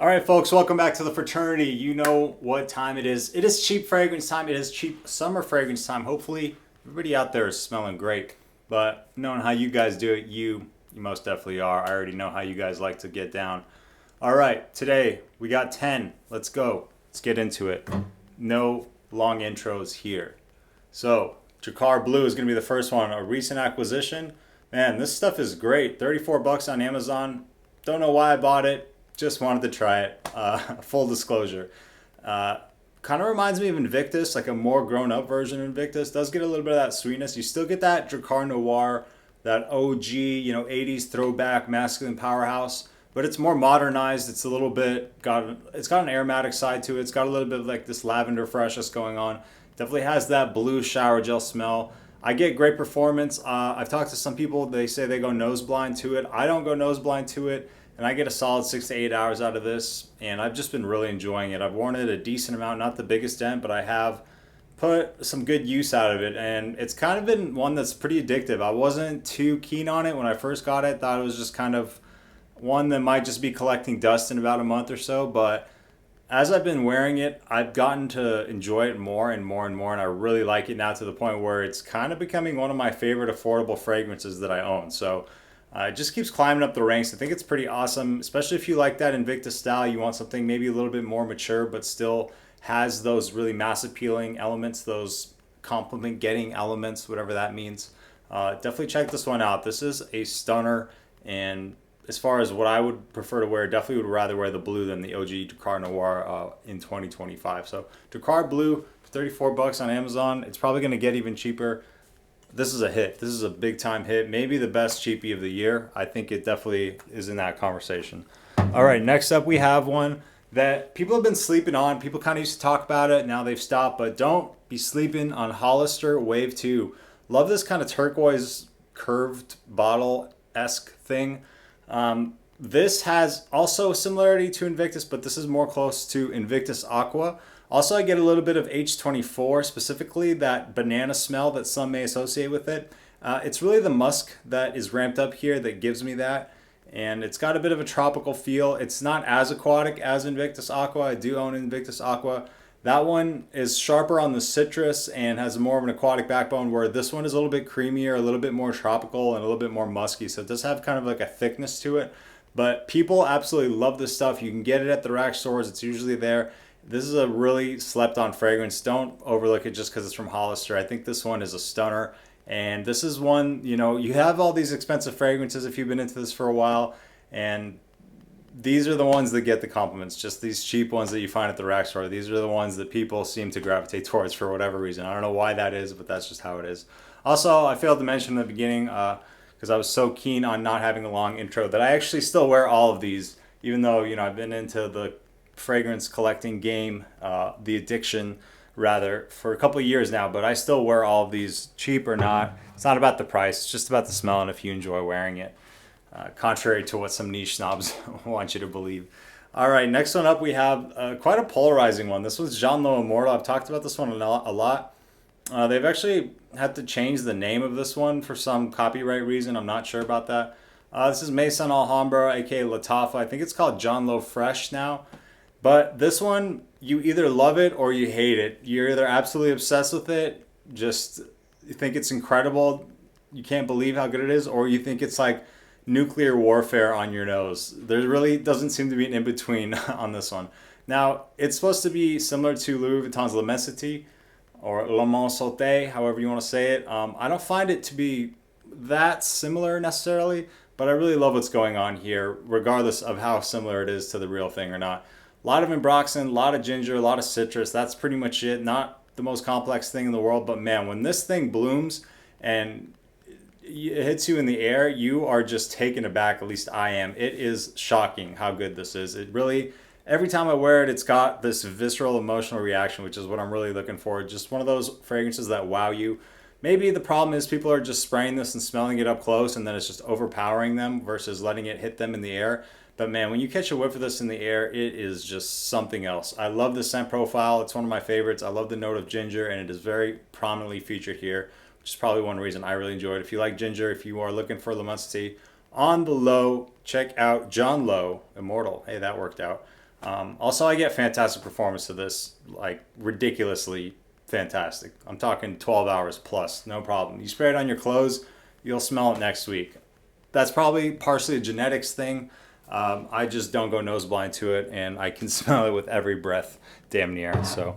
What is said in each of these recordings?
All right, folks, welcome back to the fraternity. You know what time it is. It is cheap fragrance time. It is cheap summer fragrance time. Hopefully, everybody out there is smelling great. But knowing how you guys do it, you most definitely are. I already know how you guys like to get down. All right, today we got 10. Let's go. Let's get into it. No long intros here. So, Drakkar Bleu is going to be the first one. A recent acquisition. Man, this stuff is great. 34 bucks on Amazon. Don't know why I bought it. Just wanted to try it. Full disclosure. Kind of reminds me of Invictus, like a more grown-up version of Invictus. Does get a little bit of that sweetness. You still get that Drakkar Noir, that OG, 80s throwback masculine powerhouse, but it's more modernized. It's a little bit it's got an aromatic side to it. It's got a little bit of like this lavender freshness going on. Definitely has that blue shower gel smell. I get great performance. I've talked to some people. They say they go nose blind to it. I don't go nose blind to it. And I get a solid 6 to 8 hours out of this, and I've just been really enjoying it. I've worn it a decent amount, not the biggest dent, but I have put some good use out of it, and it's kind of been one that's pretty addictive. I wasn't too keen on it when I first got it. Thought it was just kind of one that might just be collecting dust in about a month or so, but as I've been wearing it, I've gotten to enjoy it more and more and more, and I really like it now to the point where it's kind of becoming one of my favorite affordable fragrances that I own. So it just keeps climbing up the ranks. I think it's pretty awesome, especially if you like that Invictus style. You want something maybe a little bit more mature, but still has those really mass appealing elements, those compliment getting elements, whatever that means. Definitely check this one out. This is a stunner, and as far as what I would prefer to wear, definitely would rather wear the blue than the OG Drakkar Noir in 2025. So Drakkar Bleu, 34 bucks on Amazon. It's probably going to get even cheaper. This is a hit. This is a big time hit. Maybe the best cheapie of the year. I think it definitely is in that conversation. All right, next up we have one that people have been sleeping on. People kind of used to talk about it. Now they've stopped, but don't be sleeping on Hollister Wave 2. Love this kind of turquoise curved bottle-esque thing. This has also a similarity to Invictus, but this is more close to Invictus Aqua. Also, I get a little bit of H24, specifically that banana smell that some may associate with it. It's really the musk that is ramped up here that gives me that. And it's got a bit of a tropical feel. It's not as aquatic as Invictus Aqua. I do own Invictus Aqua. That one is sharper on the citrus and has more of an aquatic backbone, where this one is a little bit creamier, a little bit more tropical, and a little bit more musky. So it does have kind of like a thickness to it. But people absolutely love this stuff. You can get it at the rack stores. It's usually there. This is a really slept on fragrance. Don't overlook it just because it's from Hollister. I think this one is a stunner. And this is one, you have all these expensive fragrances if you've been into this for a while. And these are the ones that get the compliments. Just these cheap ones that you find at the rack store. These are the ones that people seem to gravitate towards for whatever reason. I don't know why that is, but that's just how it is. Also, I failed to mention in the beginning, because I was so keen on not having a long intro, that I actually still wear all of these. Even though, I've been into the fragrance collecting game, the addiction rather, for a couple of years now, but I still wear all of these, cheap or not. It's not about the price, it's just about the smell and if you enjoy wearing it, contrary to what some niche snobs want you to believe. All right, next one up we have quite a polarizing one. This was Jean Lowe Immortal. I've talked about this one a lot. They've actually had to change the name of this one for some copyright reason. I'm not sure about that. This is Maison Alhambra, aka Latafa. I think it's called Jean Lowe Fresh now. But this one, you either love it or you hate it. You're either absolutely obsessed with it, just you think it's incredible, you can't believe how good it is, or you think it's like nuclear warfare on your nose. There really doesn't seem to be an in-between on this one. Now, it's supposed to be similar to Louis Vuitton's L'Immensité, or Le Mont Sauté, however you want to say it. I don't find it to be that similar necessarily, but I really love what's going on here, regardless of how similar it is to the real thing or not. A lot of ambroxan, a lot of ginger, a lot of citrus. That's pretty much it. Not the most complex thing in the world, but man, when this thing blooms and it hits you in the air, you are just taken aback. At least I am. It is shocking how good this is. It really, every time I wear it, it's got this visceral emotional reaction, which is what I'm really looking for. Just one of those fragrances that wow you. Maybe the problem is people are just spraying this and smelling it up close, and then it's just overpowering them versus letting it hit them in the air. But man, when you catch a whiff of this in the air, it is just something else. I love the scent profile. It's one of my favorites. I love the note of ginger, and it is very prominently featured here, which is probably one reason I really enjoy it. If you like ginger, if you are looking for L'Immensité on the low, check out Jean Lowe Immortal. Hey, that worked out. Also, I get fantastic performance of this, like ridiculously fantastic. I'm talking 12 hours plus, no problem. You spray it on your clothes, you'll smell it next week. That's probably partially a genetics thing. I just don't go nose blind to it, and I can smell it with every breath, damn near. So,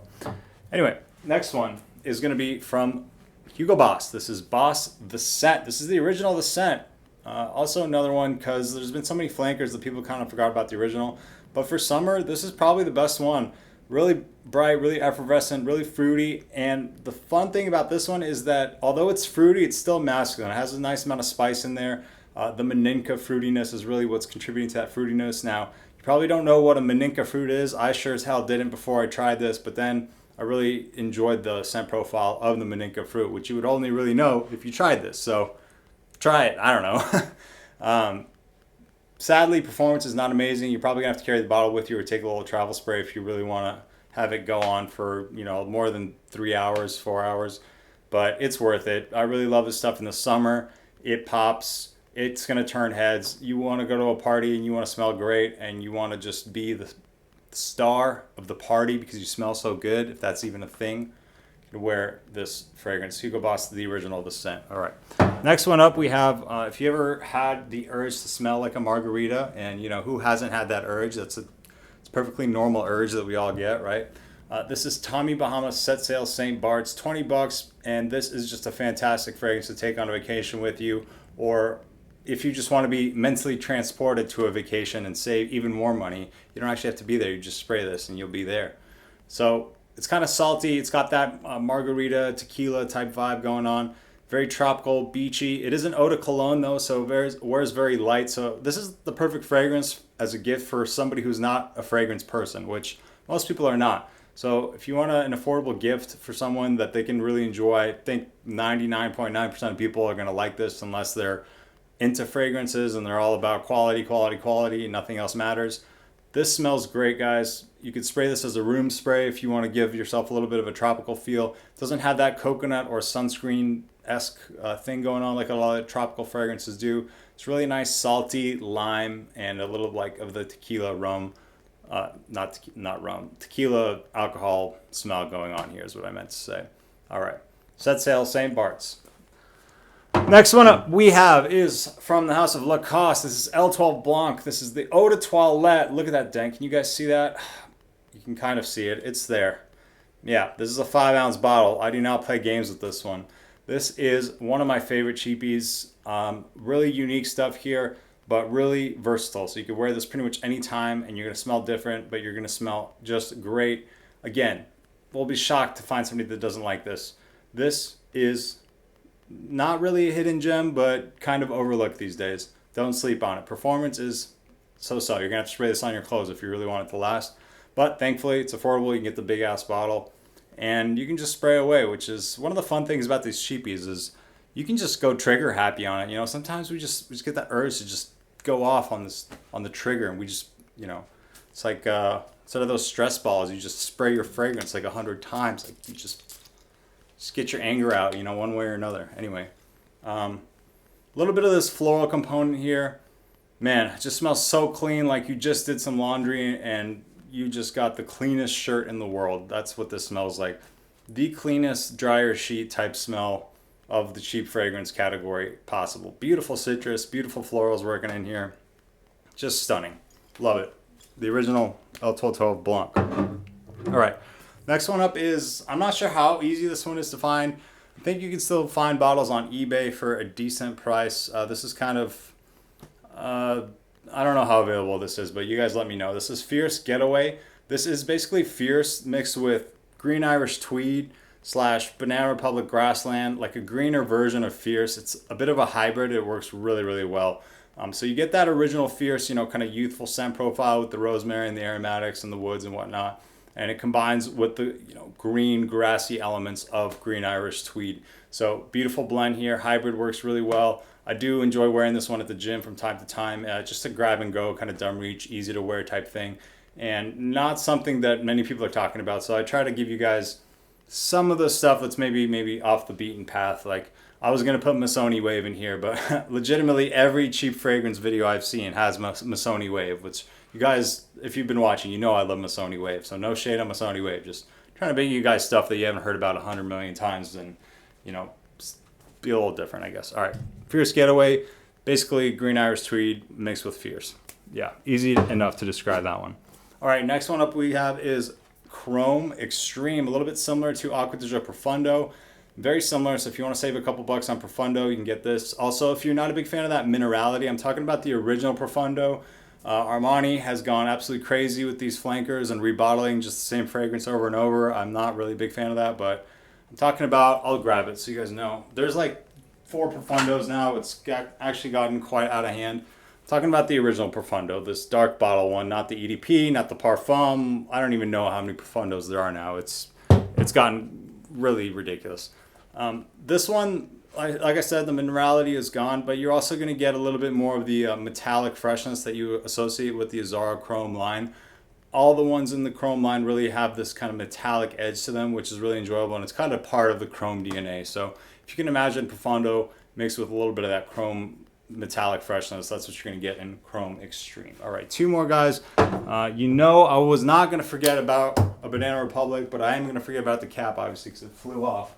anyway, next one is going to be from Hugo Boss. This is Boss The Scent. This is the original The Scent. Also another one, because there's been so many flankers that people kind of forgot about the original. But for summer, this is probably the best one. Really bright, really effervescent, really fruity. And the fun thing about this one is that although it's fruity, it's still masculine. It has a nice amount of spice in there. The Maninka fruitiness is really what's contributing to that fruitiness. Now, you probably don't know what a Maninka fruit is. I sure as hell didn't before I tried this, but then I really enjoyed the scent profile of the Maninka fruit, which you would only really know if you tried this. So try it. I don't know. Sadly, performance is not amazing. You're probably gonna have to carry the bottle with you or take a little travel spray if you really want to have it go on for, you know, more than 3 hours, 4 hours. But it's worth it. I really love this stuff in the summer. It pops. It's gonna turn heads. You want to go to a party and you want to smell great and you want to just be the star of the party because you smell so good, if that's even a thing. You can wear this fragrance. Hugo Boss, the original The Scent. All right. Next one up, we have, if you ever had the urge to smell like a margarita, and you know, who hasn't had that urge? It's a perfectly normal urge that we all get, right? This is Tommy Bahama Set Sail St. Barts, $20, and this is just a fantastic fragrance to take on a vacation with you, or if you just want to be mentally transported to a vacation and save even more money, you don't actually have to be there. You just spray this and you'll be there. So it's kind of salty. It's got that margarita, tequila type vibe going on. Very tropical, beachy. It is an eau de cologne though, so it wears very light. So this is the perfect fragrance as a gift for somebody who's not a fragrance person, which most people are not. So if you want an affordable gift for someone that they can really enjoy, I think 99.9% of people are going to like this unless they're into fragrances and they're all about quality, quality, quality, and nothing else matters. This smells great, guys. You could spray this as a room spray if you want to give yourself a little bit of a tropical feel. It doesn't have that coconut or sunscreen-esque thing going on like a lot of tropical fragrances do. It's really nice, salty lime and a little like of the tequila rum, not rum, tequila alcohol smell going on here is what I meant to say. All right, Set Sail St. Barts. Next one up we have is from the house of Lacass. This is L12 Blanc. This is the Eau de Toilette. Look at that dent. Can you guys see that? You can kind of see it. It's there. Yeah, this is a 5-ounce bottle. I do not play games with this one. This is one of my favorite cheapies. Really unique stuff here, but really versatile. So you can wear this pretty much any time and you're going to smell different, but you're going to smell just great. Again, we'll be shocked to find somebody that doesn't like this. This is not really a hidden gem, but kind of overlooked these days. Don't sleep on it. Performance is so-so. You're going to have to spray this on your clothes if you really want it to last. But thankfully, it's affordable. You can get the big-ass bottle. And you can just spray away, which is one of the fun things about these cheapies is you can just go trigger happy on it. You know, sometimes we just get that urge to just go off on the trigger. And we just, you know, it's like instead of those stress balls, you just spray your fragrance like 100 times. Like you just get your anger out, you know, one way or another. Anyway, a little bit of this floral component here. Man, it just smells so clean, like you just did some laundry and you just got the cleanest shirt in the world. That's what this smells like. The cleanest dryer sheet type smell of the cheap fragrance category possible. Beautiful citrus, beautiful florals working in here. Just stunning. Love it. The original L12 Blanc. All right. Next one up is, I'm not sure how easy this one is to find. I think you can still find bottles on eBay for a decent price. This is kind of, I don't know how available this is, but you guys let me know. This is Fierce Getaway. This is basically Fierce mixed with Green Irish Tweed / Banana Republic Grassland, like a greener version of Fierce. It's a bit of a hybrid. It works really, really well. So you get that original Fierce, you know, kind of youthful scent profile with the rosemary and the aromatics and the woods and whatnot. And it combines with the, you know, green grassy elements of Green Irish Tweed. So beautiful blend here. Hybrid works really well. I do enjoy wearing this one at the gym from time to time. Just a grab and go, kind of dumb reach, easy to wear type thing. And not something that many people are talking about. So I try to give you guys some of the stuff that's maybe off the beaten path. Like I was going to put Maison Wave in here, but legitimately every cheap fragrance video I've seen has Maison Wave, which You guys, if you've been watching, you know I love Maison Wave. So no shade on Maison Wave. Just trying to bring you guys stuff that you haven't heard about 100 million times and, you know, be a little different, I guess. All right. Fierce Getaway. Basically green Irish tweed mixed with fierce. Yeah, easy enough to describe that one. All right, next one up we have is Chrome Extreme. A little bit similar to Acqua di Gio Profondo. Very similar, so if you want to save a couple bucks on Profondo, you can get this. Also, if you're not a big fan of that minerality, I'm talking about the original Profondo. Armani has gone absolutely crazy with these flankers and rebottling just the same fragrance over and over. I'm not really a big fan of that, but I'm talking about, I'll grab it so you guys know. There's like 4 Profondos now. It's actually gotten quite out of hand. I'm talking about the original Profondo, this dark bottle one, not the EDP, not the Parfum. I don't even know how many Profondos there are now. It's gotten really ridiculous. This one, like I said, the minerality is gone, but you're also going to get a little bit more of the metallic freshness that you associate with the Azarro Chrome line. All the ones in the Chrome line really have this kind of metallic edge to them, which is really enjoyable, and it's kind of part of the Chrome DNA. So if you can imagine Profondo mixed with a little bit of that Chrome metallic freshness, that's what you're going to get in Chrome Extreme. All right, 2 more, guys. You know I was not going to forget about a Banana Republic, but I am going to forget about the cap, obviously, because it flew off.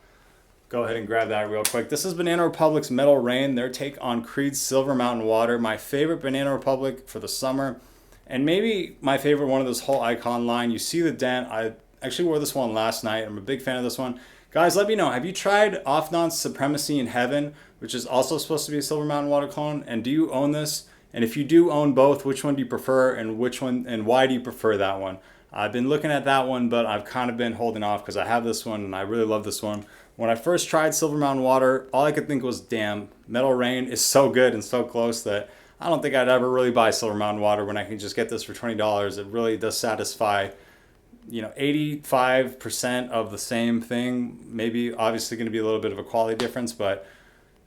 Go ahead and grab that real quick. This is Banana Republic's Metal Rain, their take on Creed's Silver Mountain Water, my favorite Banana Republic for the summer, and maybe my favorite one of this whole icon line. You see the dent. I actually wore this one last night. I'm a big fan of this one. Guys, let me know, have you tried Offnon's Supremacy in Heaven, which is also supposed to be a Silver Mountain Water clone, and do you own this? And if you do own both, which one do you prefer, and which one, and why do you prefer that one? I've been looking at that one, but I've kind of been holding off because I have this one and I really love this one. When I first tried Silver Mountain Water, all I could think was, damn, Metal Rain is so good and so close that I don't think I'd ever really buy Silver Mountain Water when I can just get this for $20. It really does satisfy, you know, 85% of the same thing. Maybe obviously going to be a little bit of a quality difference, but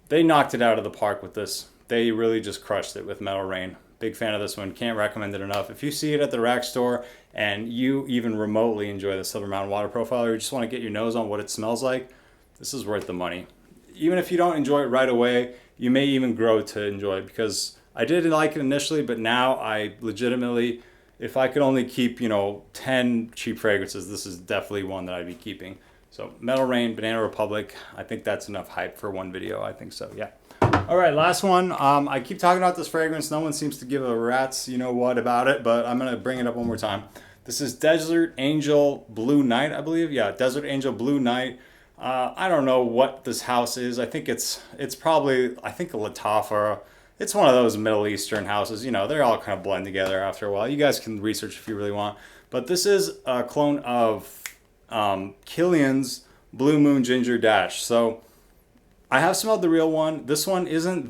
they knocked it out of the park with this. They really just crushed it with Metal Rain. Big fan of this one. Can't recommend it enough. If you see it at the rack store and you even remotely enjoy the Silver Mountain Water Profile, or you just want to get your nose on what it smells like, this is worth the money. Even if you don't enjoy it right away, you may even grow to enjoy it, because I didn't like it initially, but now I legitimately, if I could only keep, you know, 10 cheap fragrances, this is definitely one that I'd be keeping. So Metal Rain, Banana Republic, I think that's enough hype for one video. I think so, yeah. All right, last one. I keep talking about this fragrance. No one seems to give a rat's you know what about it, but I'm going to bring it up one more time. This is Desert Angel Blue Night, I believe. Yeah, Desert Angel Blue Night. I don't know what this house is. I think it's probably, I think, a Latafa. It's one of those Middle Eastern houses. You know, they're all kind of blend together after a while. You guys can research if you really want. But this is a clone of Kilian's Blue Moon Ginger Dash. So I have smelled the real one. This one isn't,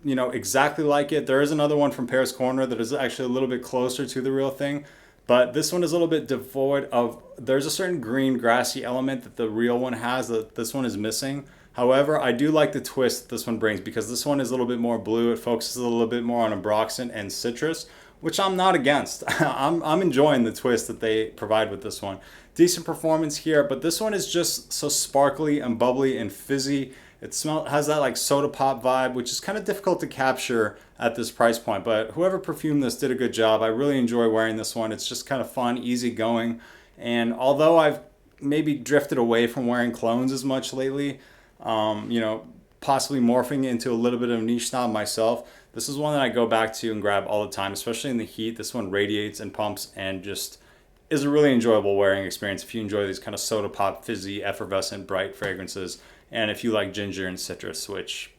you know, exactly like it. There is another one from Paris Corner that is actually a little bit closer to the real thing. But this one is a little bit devoid of, there's a certain green grassy element that the real one has that this one is missing. However, I do like the twist this one brings, because this one is a little bit more blue. It focuses a little bit more on Ambroxan and citrus, which I'm not against. I'm enjoying the twist that they provide with this one. Decent performance here, but this one is just so sparkly and bubbly and fizzy. It has that like soda pop vibe, which is kind of difficult to capture at this price point. But whoever perfumed this did a good job. I really enjoy wearing this one. It's just kind of fun, easy going. And although I've maybe drifted away from wearing clones as much lately, you know, possibly morphing into a little bit of a niche snob myself, this is one that I go back to and grab all the time, especially in the heat. This one radiates and pumps and just is a really enjoyable wearing experience if you enjoy these kind of soda pop, fizzy, effervescent, bright fragrances. And if you like ginger and citrus, which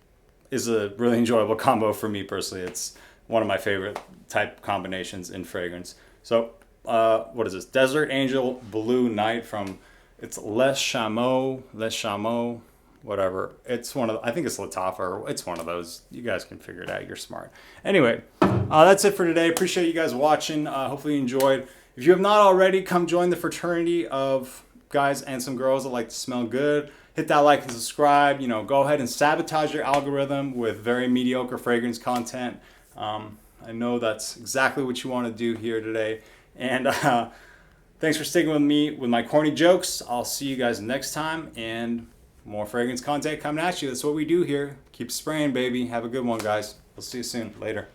is a really enjoyable combo for me personally. It's one of my favorite type combinations in fragrance. So what is this? Desert Angel Blue Night from, it's Les Chameau, whatever. It's one of, I think it's Latafa, or it's one of those. You guys can figure it out. You're smart. Anyway, that's it for today. Appreciate you guys watching. Hopefully you enjoyed. If you have not already, come join the fraternity of guys and some girls that like to smell good. Hit that like and subscribe. You know, go ahead and sabotage your algorithm with very mediocre fragrance content. I know that's exactly what you want to do here today. And thanks for sticking with me with my corny jokes. I'll see you guys next time, and more fragrance content coming at you. That's what we do here. Keep spraying, baby. Have a good one, guys. We'll see you soon. Later.